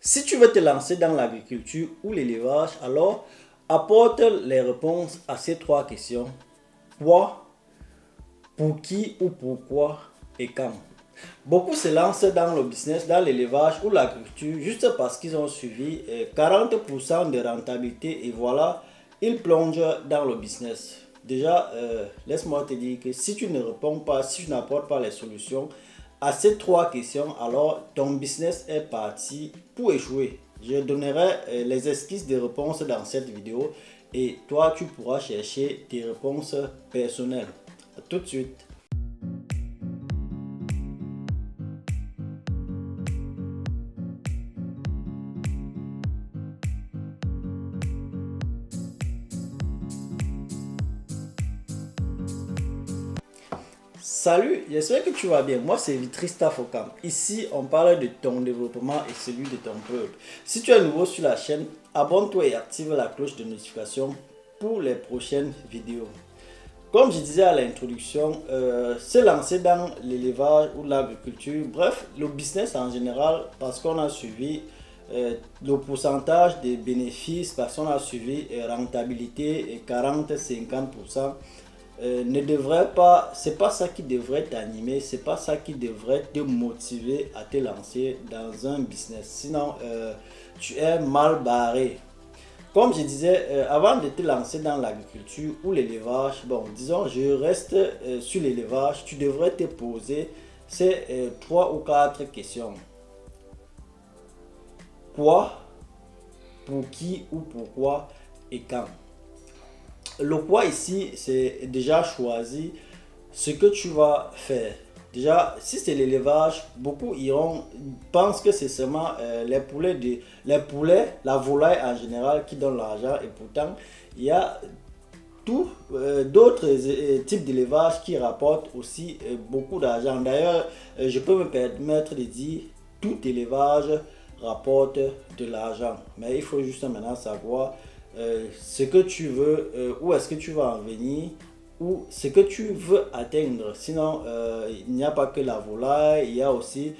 Si tu veux te lancer dans l'agriculture ou l'élevage, alors apporte les réponses à ces trois questions. Quoi, pour qui ou pourquoi et quand. Beaucoup se lancent dans le business, dans l'élevage ou l'agriculture juste parce qu'ils ont suivi 40% de rentabilité et voilà, ils plongent dans le business. Déjà, laisse-moi te dire que si tu ne réponds pas, si tu n'apportes pas les solutions à ces trois questions, alors ton business est parti pour échouer. Je donnerai les esquisses de réponses dans cette vidéo et toi, tu pourras chercher tes réponses personnelles. À tout de suite. Salut, j'espère que tu vas bien. Moi, c'est Vitrista Fokam. Ici, on parle de ton développement et celui de ton peuple. Si tu es nouveau sur la chaîne, abonne-toi et active la cloche de notification pour les prochaines vidéos. Comme je disais à l'introduction, se lancer dans l'élevage ou l'agriculture, bref, le business en général, parce qu'on a suivi le pourcentage des bénéfices, parce qu'on a suivi rentabilité et 40-50%. Ne devrait pas, c'est pas ça qui devrait t'animer, c'est pas ça qui devrait te motiver à te lancer dans un business. Sinon, tu es mal barré. Comme je disais, avant de te lancer dans l'agriculture ou l'élevage, bon, disons, je reste sur l'élevage, tu devrais te poser ces trois ou quatre questions. Quoi, pour qui ou pourquoi et quand. Le quoi ici, c'est déjà choisi ce que tu vas faire. Déjà, si c'est l'élevage, beaucoup pensent que c'est seulement les poulets, la volaille en général qui donnent l'argent. Et pourtant, il y a d'autres types d'élevage qui rapportent aussi beaucoup d'argent. D'ailleurs, je peux me permettre de dire tout élevage rapporte de l'argent. Mais il faut juste maintenant savoir ce que tu veux, où est-ce que tu vas en venir, ou ce que tu veux atteindre. Sinon, il n'y a pas que la volaille, il y a aussi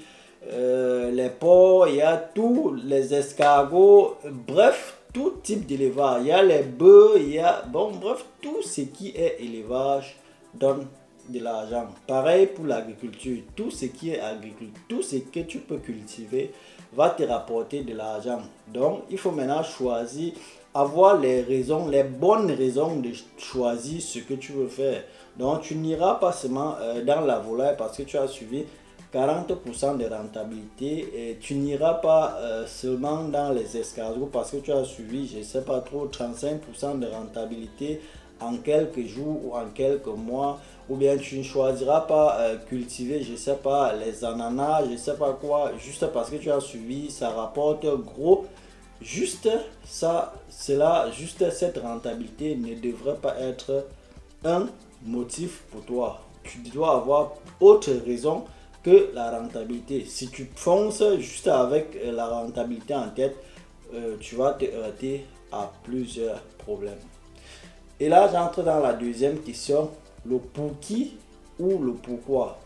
les porcs, il y a tous les escargots, bref, tout type d'élevage. Il y a les bœufs, il y a, bon, bref, tout ce qui est élevage donne de l'argent. Pareil pour l'agriculture, tout ce qui est agriculture, tout ce que tu peux cultiver va te rapporter de l'argent. Donc, il faut maintenant choisir, avoir les raisons, les bonnes raisons de choisir ce que tu veux faire. Donc, tu n'iras pas seulement dans la volaille parce que tu as suivi 40% de rentabilité et tu n'iras pas seulement dans les escargots parce que tu as suivi, je ne sais pas trop, 35% de rentabilité en quelques jours ou en quelques mois, ou bien tu ne choisiras pas cultiver, je ne sais pas, les ananas, je ne sais pas quoi, juste parce que tu as suivi, ça rapporte gros. Juste ça, juste cette rentabilité ne devrait pas être un motif pour toi. Tu dois avoir autre raison que la rentabilité. Si tu fonces juste avec la rentabilité en tête, tu vas te heurter à plusieurs problèmes. Et là, j'entre dans la deuxième question, le pour qui ou le pourquoi.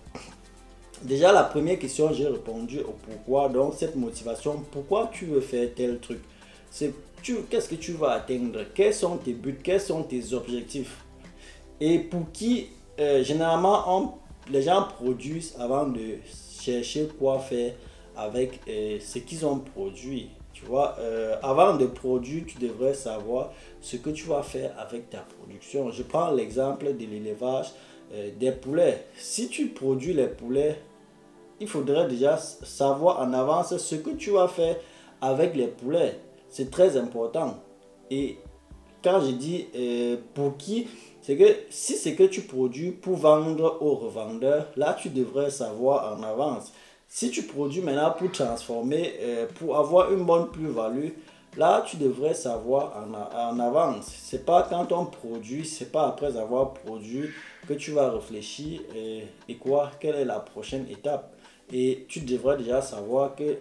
Déjà, la première question, j'ai répondu au pourquoi. Donc, cette motivation, pourquoi tu veux faire tel truc? Qu'est-ce que tu vas atteindre? Quels sont tes buts? Quels sont tes objectifs? Et pour qui, généralement, les gens produisent avant de chercher quoi faire avec ce qu'ils ont produit. Tu vois, avant de produire, tu devrais savoir ce que tu vas faire avec ta production. Je prends l'exemple de l'élevage des poulets. Si tu produis les poulets, il faudrait déjà savoir en avance ce que tu vas faire avec les poulets. C'est très important. Et quand je dis pour qui, c'est que si c'est que tu produis pour vendre aux revendeurs, là tu devrais savoir en avance. Si tu produis maintenant pour transformer, pour avoir une bonne plus-value, là tu devrais savoir en avance. C'est pas quand on produit, c'est pas après avoir produit que tu vas réfléchir et quoi, quelle est la prochaine étape. Et tu devrais déjà savoir que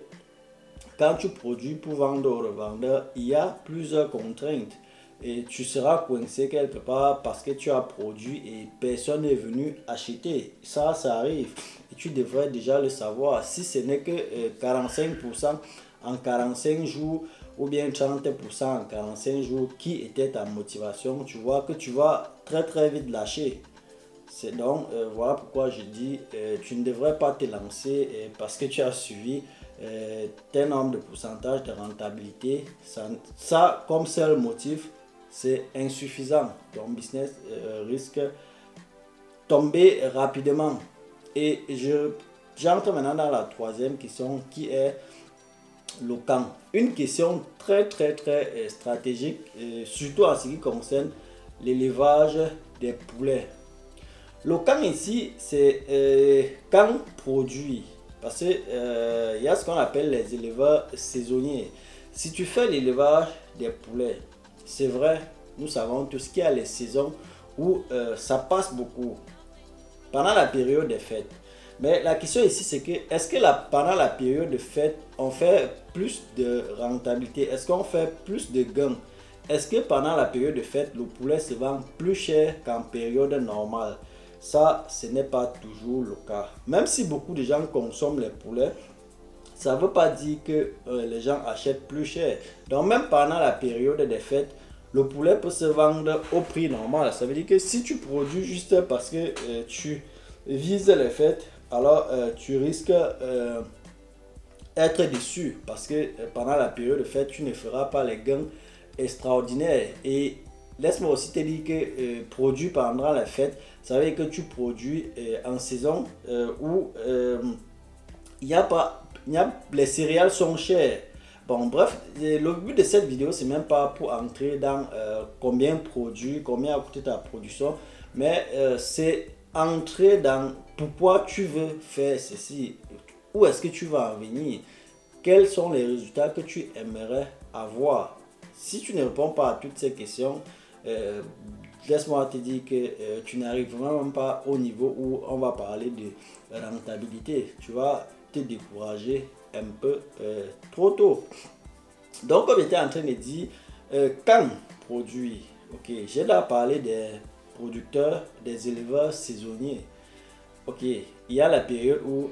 quand tu produis pour vendre aux revendeurs, il y a plusieurs contraintes. Et tu seras coincé quelque part parce que tu as produit et personne n'est venu acheter. Ça arrive. Et tu devrais déjà le savoir. Si ce n'est que 45% en 45 jours ou bien 30% en 45 jours, qui était ta motivation, tu vois que tu vas très vite lâcher. C'est donc, voilà pourquoi je dis, tu ne devrais pas te lancer parce que tu as suivi tel nombre de pourcentage de rentabilité. Ça comme seul motif, c'est insuffisant. Ton business risque de tomber rapidement. Et j'entre maintenant dans la troisième question qui est le camp. Une question très stratégique, surtout en ce qui concerne l'élevage des poulets. Le camp ici, c'est camp produit. Parce qu'il y a ce qu'on appelle les éleveurs saisonniers. Si tu fais l'élevage des poulets, c'est vrai, nous savons tout ce qu'il y a les saisons où ça passe beaucoup pendant la période des fêtes. Mais la question ici, c'est que est-ce que pendant la période de fête, on fait plus de rentabilité? Est-ce qu'on fait plus de gains? Est-ce que pendant la période de fête, le poulet se vend plus cher qu'en période normale? Ça, ce n'est pas toujours le cas. Même si beaucoup de gens consomment les poulets, ça ne veut pas dire que les gens achètent plus cher. Donc même pendant la période des fêtes, le poulet peut se vendre au prix normal. Ça veut dire que si tu produis juste parce que tu vises les fêtes, alors tu risques être déçu parce que pendant la période de fête, tu ne feras pas les gains extraordinaires. Et laisse-moi aussi te dire que produire pendant la fête, ça veut dire que tu produis en saison où les céréales sont chères. Bon, bref, le but de cette vidéo, c'est même pas pour entrer dans combien produire, combien a coûté ta production, mais c'est entrer dans pourquoi tu veux faire ceci, où est-ce que tu vas en venir, quels sont les résultats que tu aimerais avoir. Si tu ne réponds pas à toutes ces questions, laisse-moi te dire que tu n'arrives vraiment pas au niveau où on va parler de rentabilité. Tu vas te décourager un peu trop tôt. Donc, comme j'étais en train de dire, quand produire, ok, j'ai là parlé des producteurs, des éleveurs saisonniers. Ok, il y a la période où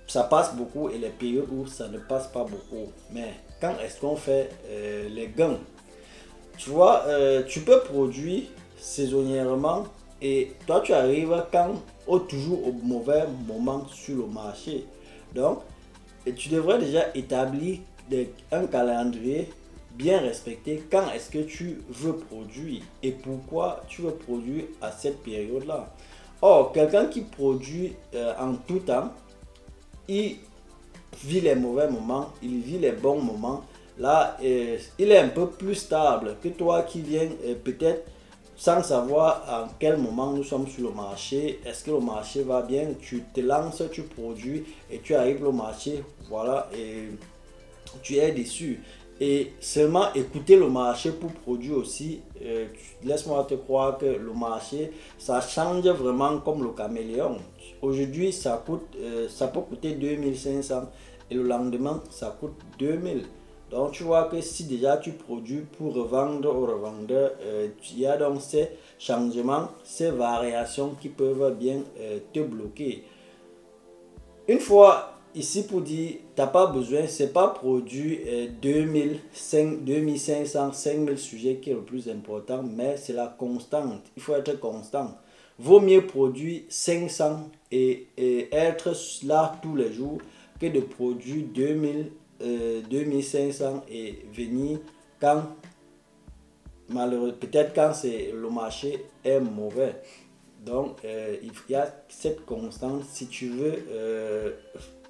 ça passe beaucoup et les périodes où ça ne passe pas beaucoup. Mais quand est-ce qu'on fait les gains? Tu vois, tu peux produire saisonnièrement et toi tu arrives toujours au mauvais moment sur le marché. Donc, tu devrais déjà établir un calendrier bien respecté. Quand est-ce que tu veux produire et pourquoi tu veux produire à cette période-là? Or, quelqu'un qui produit en tout temps, il vit les mauvais moments, il vit les bons moments. Là, il est un peu plus stable que toi qui viens peut-être sans savoir en quel moment nous sommes sur le marché. Est-ce que le marché va bien? Tu te lances, tu produis et tu arrives au marché, voilà, et tu es déçu. Et seulement écouter le marché pour produire aussi, laisse-moi te croire que le marché, ça change vraiment comme le caméléon. Aujourd'hui, ça peut coûter 2500 et le lendemain, ça coûte 2000. Donc tu vois que si déjà tu produis pour revendre aux revendeurs, il y a donc ces changements, ces variations qui peuvent bien te bloquer. Une fois ici pour dire, tu n'as pas besoin, c'est pas produit 2000, 2500, 5000 sujets qui est le plus important, mais c'est la constante. Il faut être constant. Vaut mieux produire 500 et être là tous les jours que de produire 2000, 2500 et venir quand malheureusement, peut-être quand le marché est mauvais. Donc, il y a cette constance. Si tu veux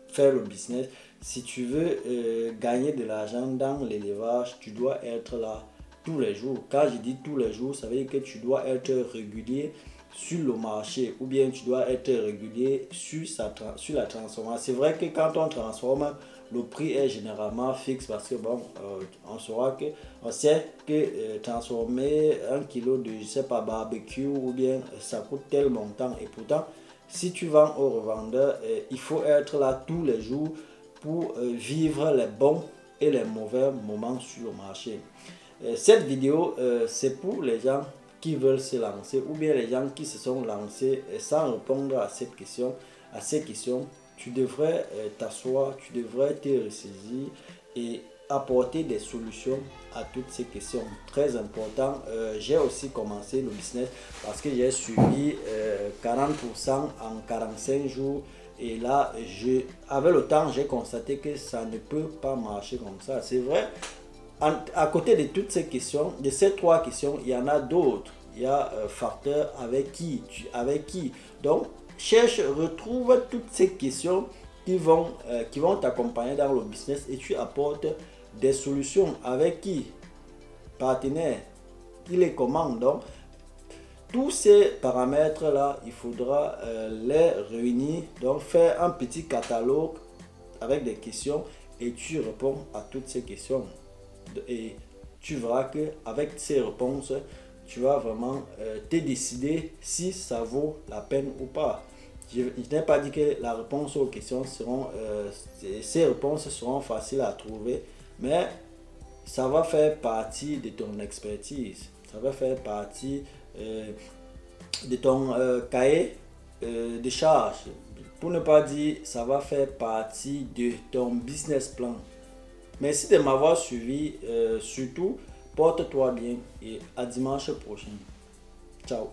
faire le business, si tu veux gagner de l'argent dans l'élevage, tu dois être là tous les jours. Quand je dis tous les jours, ça veut dire que tu dois être régulier sur le marché ou bien tu dois être régulier sur la transformation. C'est vrai que quand on transforme, le prix est généralement fixe parce que bon, on sait que transformer 1 kg de, je sais pas, barbecue ou bien ça coûte tel montant. Et pourtant, si tu vends au revendeur, il faut être là tous les jours pour vivre les bons et les mauvais moments sur le marché. Cette vidéo, c'est pour les gens qui veulent se lancer ou bien les gens qui se sont lancés sans répondre à ces questions tu devrais t'asseoir, tu devrais te ressaisir et apporter des solutions à toutes ces questions. Très important. J'ai aussi commencé le business parce que j'ai suivi 40% en 45 jours. Et là, avec le temps, j'ai constaté que ça ne peut pas marcher comme ça. C'est vrai, à côté de toutes ces questions, de ces trois questions, il y en a d'autres. Il y a facteur avec qui. Donc, cherche, retrouve toutes ces questions qui vont t'accompagner dans le business et tu apportes des solutions. Avec qui? Partenaire. Il est comment? Donc, tous ces paramètres-là, il faudra les réunir. Donc, faire un petit catalogue avec des questions et tu réponds à toutes ces questions. Et tu verras qu'avec ces réponses, tu vas vraiment te décider si ça vaut la peine ou pas. Je n'ai pas dit que la réponse aux questions ces réponses seront faciles à trouver, mais ça va faire partie de ton expertise. Ça va faire partie de ton cahier de charges. Pour ne pas dire, ça va faire partie de ton business plan. Merci de m'avoir suivi. Surtout, porte-toi bien et à dimanche prochain. Ciao.